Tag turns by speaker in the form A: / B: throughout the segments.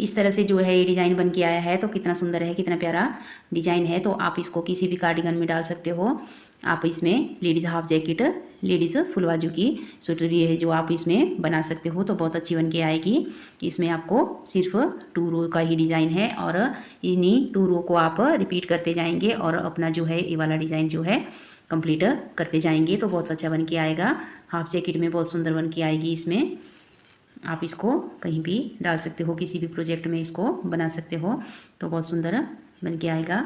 A: इस तरह से जो है ये डिज़ाइन बन के आया है। तो कितना सुंदर है, कितना प्यारा डिज़ाइन है। तो आप इसको किसी भी कार्डिगन में डाल सकते हो। आप इसमें ladies half jacket, ladies full बाजू की स्वेटर भी है जो आप इसमें बना सकते हो। तो बहुत अच्छी बन के आएगी। इसमें आपको सिर्फ 2 रो का ही डिज़ाइन है और इन्हीं 2 रो को आप रिपीट करते जाएंगे और अपना जो है ये वाला डिज़ाइन जो है कंप्लीट करते जाएंगे। तो बहुत अच्छा बन के आएगा। हाफ जैकेट में बहुत सुंदर बन के आएगी। इसमें आप इसको कहीं भी डाल सकते हो, किसी भी प्रोजेक्ट में इसको बना सकते हो। तो बहुत सुंदर बन के आएगा।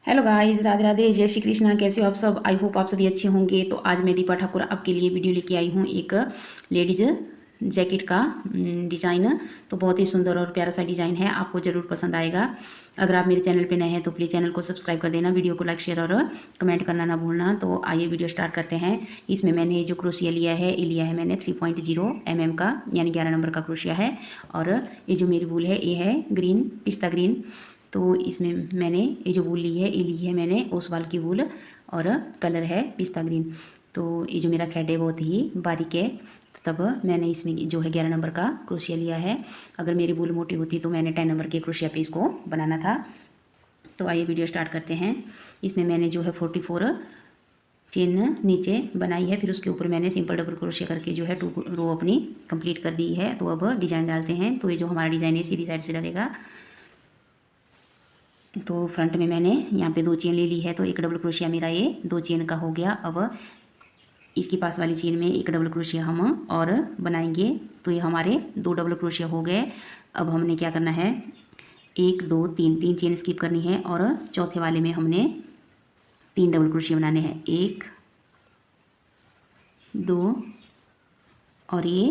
A: हेलो गाइस, राधे राधे, जय श्री कृष्णा। कैसे हो आप सब? आई होप आप सभी अच्छे होंगे। तो आज मैं दीपा ठाकुर आपके लिए वीडियो लेके आई हूँ एक लेडीज़ जैकेट का डिज़ाइन। तो बहुत ही सुंदर और प्यारा सा डिज़ाइन है, आपको ज़रूर पसंद आएगा। अगर आप मेरे चैनल पे नए हैं तो प्लीज़ चैनल को सब्सक्राइब कर देना, वीडियो को लाइक शेयर और कमेंट करना ना भूलना। तो आइए वीडियो स्टार्ट करते हैं। इसमें मैंने जो क्रोशिया लिया है ये लिया है मैंने 3.0 mm का, यानी 11 नंबर का क्रोशिया है। और ये जो मेरी वूल है ये है ग्रीन, पिस्ता ग्रीन। तो इसमें मैंने ये जो वूल ली है ये ली है मैंने ओसवाल की वूल और कलर है पिस्ता ग्रीन। तो ये जो मेरा थ्रेड है बहुत ही बारीक है, तब मैंने इसमें जो है 11 नंबर का क्रोशिया लिया है। अगर मेरी वूल मोटी होती तो मैंने 10 नंबर के क्रोशिया पे इसको बनाना था। तो आइए वीडियो स्टार्ट करते हैं। इसमें मैंने जो है 44 चेन नीचे बनाई है, फिर उसके ऊपर मैंने सिंपल डबल क्रोशिया करके जो है 2 रो अपनी कंप्लीट कर दी है। तो अब डिज़ाइन डालते हैं। तो ये जो हमारा डिज़ाइन है सीधी साइड से डलेगा। तो फ्रंट में मैंने यहाँ पे 2 चेन ले ली है। तो एक डबल क्रोशिया मेरा ये 2 चेन का हो गया। अब इसकी पास वाली चेन में एक डबल क्रोशिया हम और बनाएंगे। तो ये हमारे 2 डबल क्रोशिया हो गए। अब हमने क्या करना है, 1 2 3 चेन स्किप करनी है और चौथे वाले में हमने 3 डबल क्रोशिया बनाने हैं। 1 2 और ये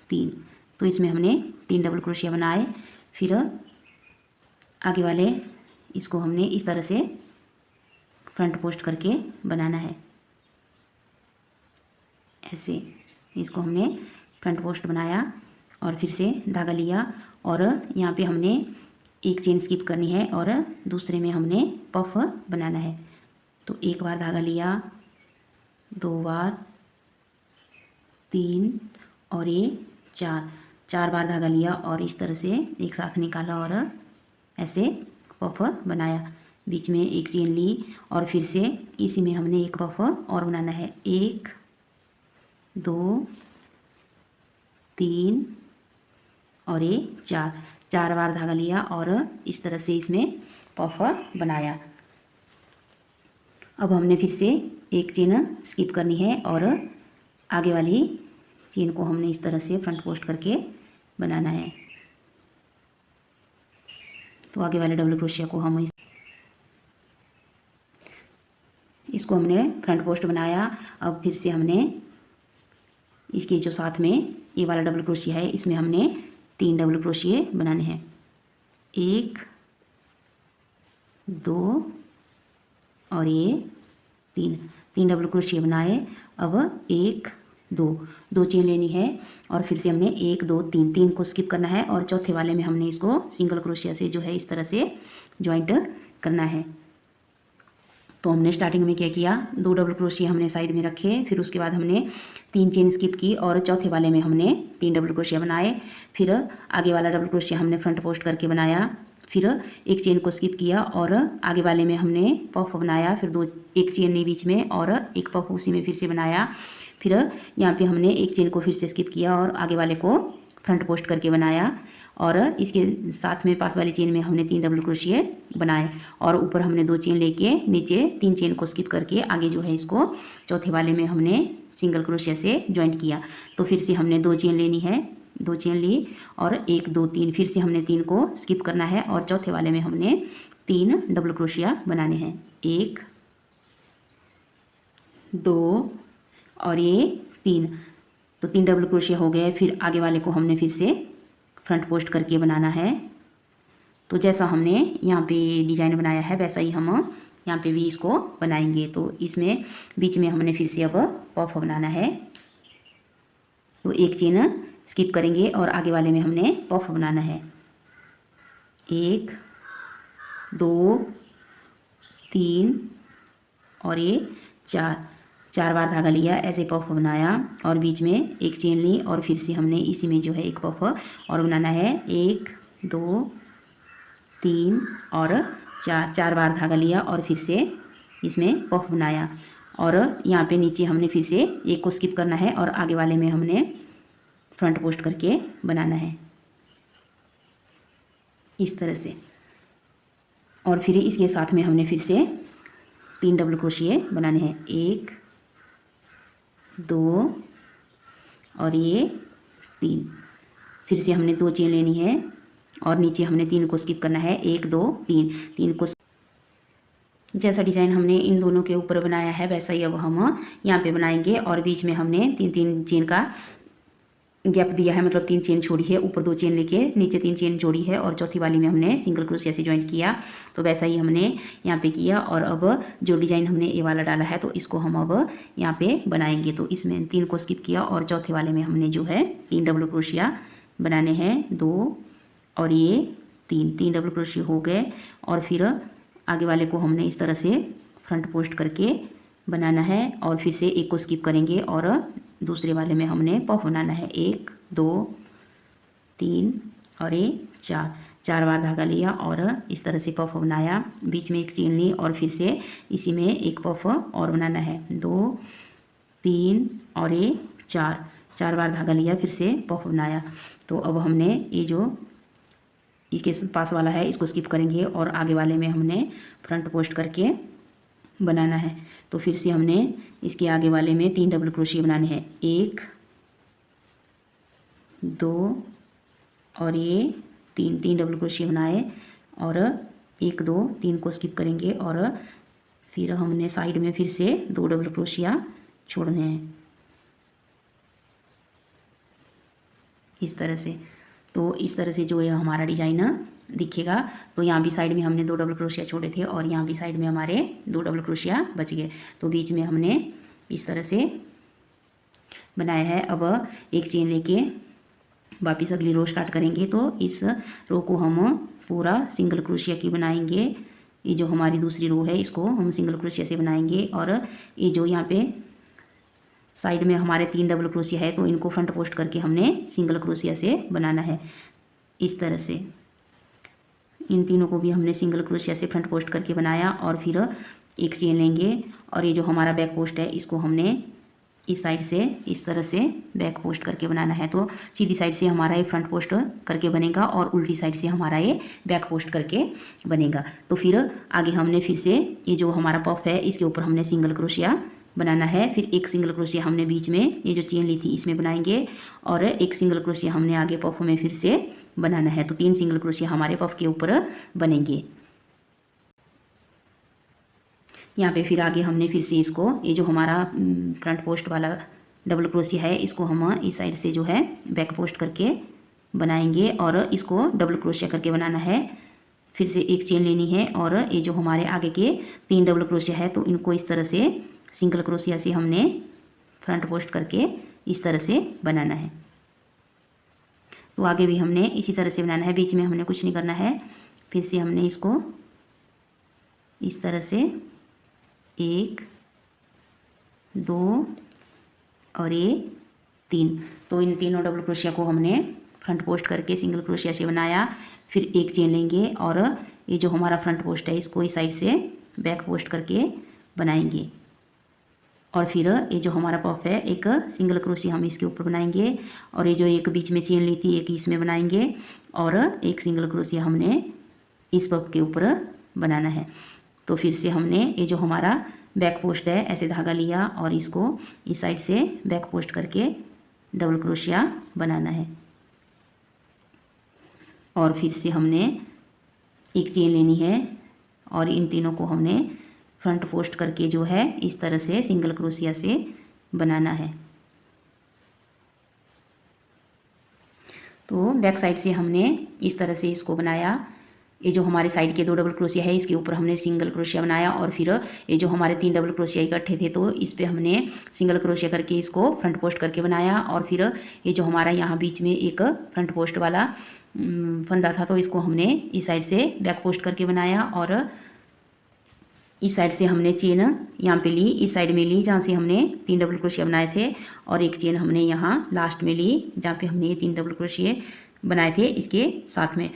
A: 3। तो इसमें हमने 3 डबल क्रोशिया बनाए। फिर आगे वाले इसको हमने इस तरह से फ्रंट पोस्ट करके बनाना है। ऐसे इसको हमने फ्रंट पोस्ट बनाया और फिर से धागा लिया और यहाँ पे हमने एक चेन स्किप करनी है और दूसरे में हमने पफ बनाना है। तो एक बार धागा लिया, 2 बार, 3 और ये 4 बार धागा लिया और इस तरह से एक साथ निकाला और ऐसे पफ बनाया। बीच में एक चेन ली और फिर से इसी में हमने एक पफ और बनाना है। 1 2 3 और ये 4 बार धागा लिया और इस तरह से इसमें पफ बनाया। अब हमने फिर से एक चेन स्किप करनी है और आगे वाली चेन को हमने इस तरह से फ्रंट पोस्ट करके बनाना है। तो आगे वाले डबल क्रोशिया को हम इसको हमने फ्रंट पोस्ट बनाया। अब फिर से हमने इसके जो साथ में ये वाला डबल क्रोशिया है इसमें हमने 3 डबल क्रोशिये बनाने हैं। 1 2 और ये 3 डबल क्रोशिये बनाए। अब 1 2 चेन लेनी है और फिर से हमने 1 2 3 को स्किप करना है और चौथे वाले में हमने इसको सिंगल क्रोशिया से जो है इस तरह से जॉइंट करना है। तो हमने स्टार्टिंग में क्या किया, 2 डबल क्रोशिया हमने साइड में रखे, फिर उसके बाद हमने 3 चेन स्किप की और चौथे वाले में हमने 3 डबल क्रोशिया बनाए। फिर आगे वाला डबल क्रोशिया हमने फ्रंट पोस्ट करके बनाया। फिर एक चेन को स्किप किया और आगे वाले में हमने पफ बनाया। फिर एक चेन ली बीच में और एक पफ उसी में फिर से बनाया। फिर यहाँ पे हमने एक चेन को फिर से स्किप किया और आगे वाले को फ्रंट पोस्ट करके बनाया और इसके साथ में पास वाली चेन में हमने 3 डबल क्रोशिये बनाए और ऊपर हमने 2 चेन लेके नीचे 3 चेन को स्किप करके आगे जो है इसको चौथे वाले में हमने सिंगल क्रोशिया से जॉइंट किया। तो फिर से हमने 2 चेन लेनी है, 2 चेन ली और 1 2 3 फिर से हमने 3 को स्किप करना है और चौथे वाले में हमने 3 डबल क्रोशिया बनाने हैं। 1 2 और ये 3। तो 3 डबल क्रोशिया हो गए। फिर आगे वाले को हमने फिर से फ्रंट पोस्ट करके बनाना है। तो जैसा हमने यहाँ पे डिज़ाइन बनाया है वैसा ही हम यहाँ पे भी इसको बनाएंगे। तो इसमें बीच में हमने फिर से अब पफ बनाना है। तो एक चेन स्किप करेंगे और आगे वाले में हमने पफ बनाना है। 1 2 3 और ये 4 4 बार धागा लिया, ऐसे पफ बनाया और बीच में एक चेन ली और फिर से हमने इसी में जो है एक पफ और बनाना है। 1 2 3 और 4, 4 बार धागा लिया और फिर से इसमें पफ बनाया और यहाँ पे नीचे हमने फिर से एक को स्किप करना है और आगे वाले में हमने फ्रंट पोस्ट करके बनाना है इस तरह से। और फिर इसके साथ में हमने फिर से 3 डबल क्रोशिए बनाने हैं, 1 2 और ये 3। फिर से हमने 2 चेन लेनी है और नीचे हमने 3 को स्किप करना है, 1 2 3, 3 को। जैसा डिज़ाइन हमने इन दोनों के ऊपर बनाया है वैसा ही अब हम यहाँ पे बनाएंगे और बीच में हमने 3 चेन का गैप दिया है, मतलब 3 चेन छोड़ी है, ऊपर 2 चेन लेके नीचे 3 चेन जोड़ी है और चौथी वाली में हमने सिंगल क्रोशिया से ज्वाइंट किया। तो वैसा ही हमने यहाँ पे किया और अब जो डिज़ाइन हमने ये वाला डाला है तो इसको हम अब यहाँ पे बनाएंगे। तो इसमें 3 को स्किप किया और चौथे वाले में हमने जो है 3 डबल क्रोशिया बनाने हैं, 2 और ये 3 डबल क्रोशिया हो गए। और फिर आगे वाले को हमने इस तरह से फ्रंट पोस्ट करके बनाना है और फिर से एक को स्किप करेंगे और दूसरे वाले में हमने पफ बनाना है, 1 2 3 और ये 4 बार धागा लिया और इस तरह से पफ बनाया, बीच में एक चेन ली और फिर से इसी में एक पफ और बनाना है, 2 3 और ये 4 बार धागा लिया, फिर से पफ बनाया। तो अब हमने ये जो इसके पास वाला है इसको स्किप करेंगे और आगे वाले में हमने फ्रंट पोस्ट करके बनाना है। तो फिर से हमने इसके आगे वाले में 3 डबल क्रोशिया बनाने हैं, 1 2 और ये 3 डबल क्रोशिया बनाए और 1 2 3 को स्किप करेंगे और फिर हमने साइड में फिर से 2 डबल क्रोशिया छोड़ने हैं इस तरह से। तो इस तरह से जो है हमारा डिज़ाइन दिखेगा। तो यहाँ भी साइड में हमने 2 डबल क्रोशिया छोड़े थे और यहाँ भी साइड में हमारे 2 डबल क्रोशिया बच गए। तो बीच में हमने इस तरह से बनाया है। अब एक चेन लेके वापस अगली रो स्टार्ट करेंगे। तो इस रो को हम पूरा सिंगल क्रोशिया की बनाएंगे। ये जो हमारी दूसरी रो है इसको हम सिंगल क्रोशिया से बनाएंगे और ये जो यहाँ पे साइड में हमारे 3 डबल क्रोशिया है तो इनको फ्रंट पोस्ट करके हमने सिंगल क्रोशिया से बनाना है इस तरह से। इन तीनों को भी हमने सिंगल क्रोशिया से फ्रंट पोस्ट करके बनाया और फिर एक चेन लेंगे और ये जो हमारा बैक पोस्ट है इसको हमने इस साइड से इस तरह से बैक पोस्ट करके बनाना है। तो सीधी साइड से हमारा ये फ्रंट पोस्ट करके बनेगा और उल्टी साइड से हमारा ये बैक पोस्ट करके बनेगा। तो फिर आगे हमने फिर से ये जो हमारा पफ है इसके ऊपर हमने सिंगल क्रोशिया बनाना है। फिर एक सिंगल क्रोशिया हमने बीच में ये जो चेन ली थी इसमें बनाएंगे और एक सिंगल क्रोशिया हमने आगे पफ में फिर से बनाना है। तो 3 सिंगल क्रोशिया हमारे पफ के ऊपर बनेंगे। यहाँ पे फिर आगे हमने फिर से इसको ये जो हमारा फ्रंट पोस्ट वाला डबल क्रोशिया है इसको हम इस साइड से जो है बैक पोस्ट करके बनाएंगे और इसको डबल क्रोशिया करके बनाना है। फिर से एक चेन लेनी है और ये जो हमारे आगे के 3 डबल क्रोशिया है तो इनको इस तरह से सिंगल क्रोशिया से हमने फ्रंट पोस्ट करके इस तरह से बनाना है। तो आगे भी हमने इसी तरह से बनाना है, बीच में हमने कुछ नहीं करना है। फिर से हमने इसको इस तरह से 1 2 और ये 3। तो इन तीनों डबल क्रोशिया को हमने फ्रंट पोस्ट करके सिंगल क्रोशिया से बनाया। फिर एक चेन लेंगे और ये जो हमारा फ्रंट पोस्ट है इसको इस साइड से बैक पोस्ट करके बनाएंगे और फिर ये जो हमारा पफ है एक सिंगल क्रोशिया हम इसके ऊपर बनाएंगे और ये जो एक बीच में चेन ली थी एक इसमें बनाएंगे और एक सिंगल क्रोशिया हमने इस पफ के ऊपर बनाना है। तो फिर से हमने ये जो हमारा बैक पोस्ट है ऐसे धागा लिया और इसको इस साइड से बैक पोस्ट करके डबल क्रोशिया बनाना है और फिर से हमने एक चेन लेनी है और इन तीनों को हमने फ्रंट पोस्ट करके जो है इस तरह से सिंगल क्रोशिया से बनाना है। तो बैक साइड से हमने इस तरह से इसको बनाया। ये जो हमारे साइड के 2 डबल क्रोशिया है इसके ऊपर हमने सिंगल क्रोशिया बनाया और फिर ये जो हमारे 3 डबल क्रोशिया इकट्ठे थे तो इस पे हमने सिंगल क्रोशिया करके इसको फ्रंट पोस्ट करके बनाया और फिर ये जो हमारा यहाँ बीच में एक फ्रंट पोस्ट वाला फंदा था तो इसको हमने इस साइड से बैक पोस्ट करके बनाया और इस साइड से हमने चेन यहाँ पे ली, इस साइड में ली जहाँ से हमने 3 डबल क्रोशिया बनाए थे, और एक चेन हमने यहाँ लास्ट में ली जहाँ पे हमने 3 डबल क्रोशिया बनाए थे इसके साथ में।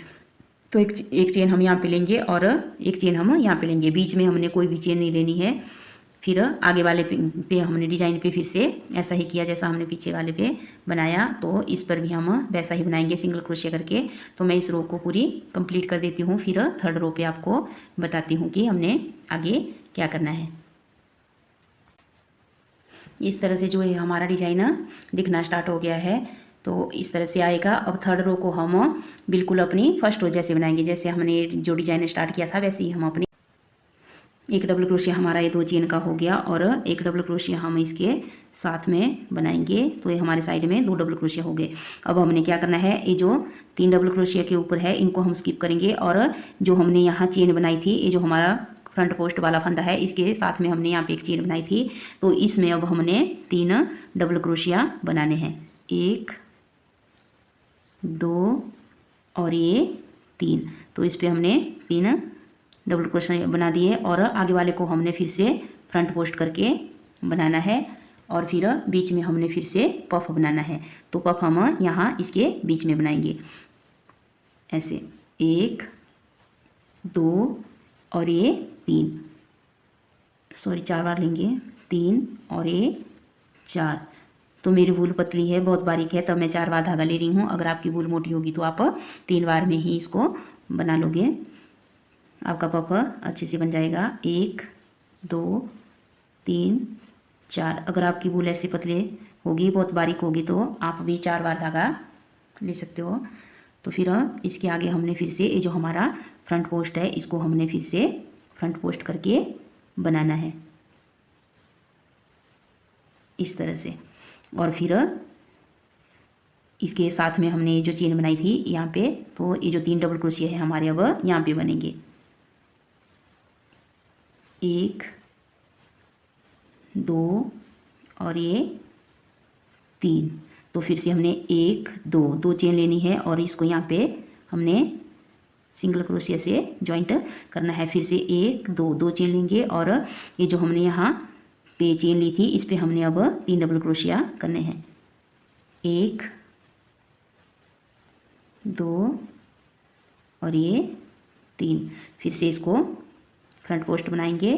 A: तो एक चेन हम यहाँ पे लेंगे और एक चेन हम यहाँ पे लेंगे, बीच में हमने कोई भी चेन नहीं लेनी है। फिर आगे वाले पे हमने डिजाइन पे फिर से ऐसा ही किया जैसा हमने पीछे वाले पे बनाया, तो इस पर भी हम वैसा ही बनाएंगे सिंगल क्रोशिया करके। तो मैं इस रो को पूरी कंप्लीट कर देती हूँ, फिर थर्ड रो पे आपको बताती हूँ कि हमने आगे क्या करना है। इस तरह से जो है हमारा डिजाइन दिखना स्टार्ट हो गया है, तो इस तरह से आएगा। अब थर्ड रो को हम बिल्कुल अपनी फर्स्ट रो जैसे बनाएंगे, जैसे हमने जो डिजाइन स्टार्ट किया था वैसे ही हम अपनी एक डबल क्रोशिया हमारा ये 2 चेन का हो गया, और एक डबल क्रोशिया हम इसके साथ में बनाएंगे, तो ये हमारे साइड में 2 डबल क्रोशिया हो गए। अब हमने क्या करना है, ये जो 3 डबल क्रोशिया के ऊपर है इनको हम स्किप करेंगे, और जो हमने यहाँ चेन बनाई थी, ये जो हमारा फ्रंट पोस्ट वाला फंदा है इसके साथ में हमने यहाँ पे एक चेन बनाई थी, तो इसमें अब हमने 3 डबल क्रोशिया बनाने हैं, 1 2 और ये 3। तो इस पर हमने 3 डबल क्रोशिया बना दिए, और आगे वाले को हमने फिर से फ्रंट पोस्ट करके बनाना है, और फिर बीच में हमने फिर से पफ बनाना है। तो पफ हम यहाँ इसके बीच में बनाएंगे ऐसे, 1 2 और ये 3, सॉरी 4 बार लेंगे, 3 और ये 4। तो मेरी वूल पतली है, बहुत बारीक है, तब मैं 4 बार धागा ले रही हूँ। अगर आपकी वूल मोटी होगी तो आप 3 बार में ही इसको बना लोगे, आपका पफ अच्छे से बन जाएगा। 1 2 3 4। अगर आपकी वूल ऐसे पतले होगी, बहुत बारीक होगी, तो आप भी 4 बार धागा ले सकते हो। तो फिर इसके आगे हमने फिर से ये जो हमारा फ्रंट पोस्ट है इसको हमने फिर से फ्रंट पोस्ट करके बनाना है इस तरह से, और फिर इसके साथ में हमने जो चेन बनाई थी यहाँ पे, तो ये जो 3 डबल क्रोशिया है हमारे अब यहाँ पे बनेंगे, 1 2 और ये 3। तो फिर से हमने 1 2 चेन लेनी है, और इसको यहाँ पे हमने सिंगल क्रोशिया से जॉइंट करना है। फिर से 1 2 चेन लेंगे, और ये जो हमने यहाँ पे चेन ली थी इस पे हमने अब 3 डबल क्रोशिया करने हैं, 1 2 और ये 3। फिर से इसको फ्रंट पोस्ट बनाएंगे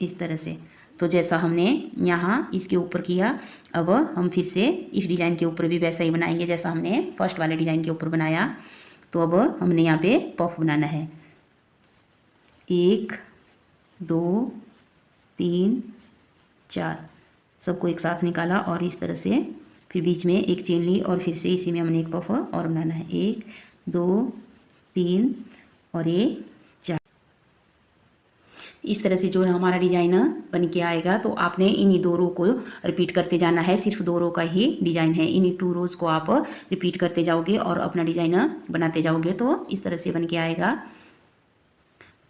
A: इस तरह से। तो जैसा हमने यहाँ इसके ऊपर किया, अब हम फिर से इस डिज़ाइन के ऊपर भी वैसा ही बनाएंगे जैसा हमने फर्स्ट वाले डिज़ाइन के ऊपर बनाया। तो अब हमने यहाँ पे पफ बनाना है, 1 2 3 4, सबको एक साथ निकाला और इस तरह से फिर बीच में एक चेन ली, और फिर से इसी में हमने एक पफ और बनाना है, 1 2 3 और ये 4। इस तरह से जो है हमारा डिजाइन बन के आएगा। तो आपने इन्हीं 2 रो को रिपीट करते जाना है, सिर्फ 2 रो का ही डिजाइन है, इन्हीं 2 रोज को आप रिपीट करते जाओगे और अपना डिजाइन बनाते जाओगे, तो इस तरह से बन के आएगा।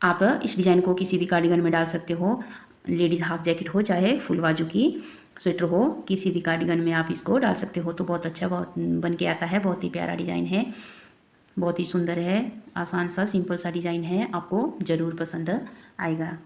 A: आप इस डिजाइन को किसी भी कार्डिगन में डाल सकते हो, लेडीज हाफ जैकेट हो चाहे फुल बाजू की स्वेटर हो, किसी भी कार्डिगन में आप इसको डाल सकते हो। तो बहुत अच्छा बन के आता है, बहुत ही प्यारा डिजाइन है, बहुत ही सुंदर है, आसान सा सिंपल सा डिजाइन है, आपको ज़रूर पसंद आएगा।